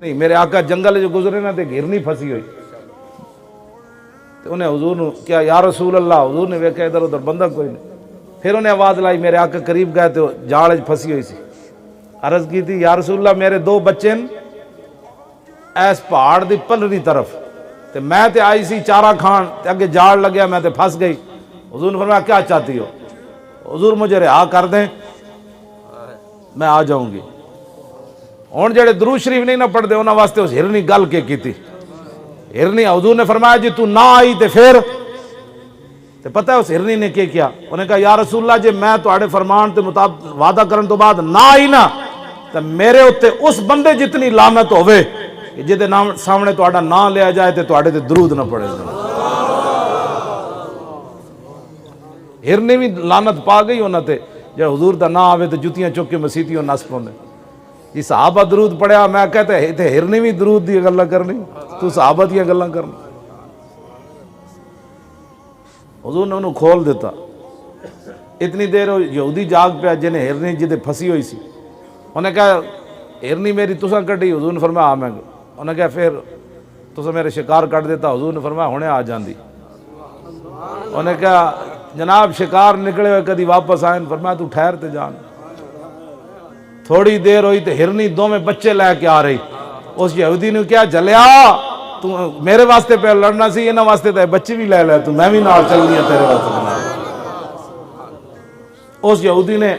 نہیں میرے آقا جنگل جو گزرے نا تے گھرنی پھسی ہوئی تو انہیں حضور نے کیا یا رسول اللہ، حضور نے ویکھا ادھر ادھر بندہ کوئی نہیں، پھر انہیں آواز لائی، میرے آقا قریب گئے تو جاڑ پھسی ہوئی سی، عرض کی تھی یا رسول اللہ میرے دو بچے ایس پہاڑ دی پلری طرف تے میں تے آئی سی چارہ کھان تے اگے جاڑ لگیا میں تے پھنس گئی۔ حضور نے فرمایا کیا چاہتی ہو؟ حضور مجھے رہا کر دیں میں آ جاؤں گی۔ ہوں جڑے درود شریف نہیں نہ پڑھ دے انہاں واسطے اس ہرنی گل کے کیتی، ہرنی حضور نے فرمایا جی تو نہ آئی تے پھر تے پتہ ہے اس ہرنی نے کیا انہیں کہا یا رسول اللہ جی میں تواڈے فرمان تے مطابق وعدہ کرن تو بعد نہ آئی نا تے میرے اوتے اس بندے جتنی لعنت ہوے کہ جدے نام سامنے تواڈا نام لیا جائے تے تواڈے تے درود نہ پڑے جائے۔ ہرنی بھی لعنت پا گئی انہاں تے جے حضور دا نام آوے تے جتیاں چک کے مسیتیوں نس پوندے۔ جی صحابہ درود پڑھیا میں کہتے ہیں ہرنی بھی درود دی گلاں کرنی تو صحابہ دیاں گلاں کرنی۔ حضور نے انہوں کھول دیتا، اتنی دیر یہودی جاگ پہ جنہیں ہرنی جدے پھنسی ہوئی سی، انہیں کہا ہرنی میری تساں کٹی؟ حضور نے فرمایا میں انہیں کہا پھر تساں میرے شکار کٹ دیتا؟ حضور نے فرمایا ہونے آ جاندی۔ انہیں کہا جناب شکار نکلے ہوئے کدی واپس آئیں؟ فرمایا تو ٹھہر تے جان۔ تھوڑی دیر ہوئی تو ہرنی دو میں بچے لے کے آ رہی، اس یہودی نے کیا جلیا تو میرے واسطے پہ لڑنا سی انہاں واسطے تے بچے بھی لے لے تو میں بھی نال چلنی ہے تیرے واسطے بنا۔ اس یہودی نے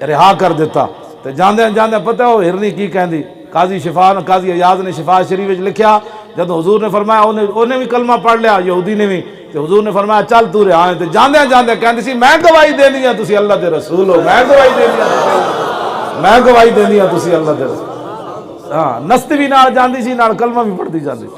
رہا کر دیتا تے جاندے جاندے پتہ ہو ہرنی کی کہندی؟ قاضی ایاز نے شفا شریف وچ لکھیا جب حضور نے فرمایا انہیں بھی کلمہ پڑھ لیا یہودی نے بھی، تے حضور نے فرمایا چل تو رہا ہے، تے جاندے جاندے کہندی سی میں گواہی دینی ہاں تسی اللہ دے رسول ہو، میں گواہی دینی ہاں، میں گواہی دینی ہاں تسی اللہ دے رسول۔ ہاں نستی بھی نال جاندی سی نال کلمہ بھی پڑھتی جاندی سی۔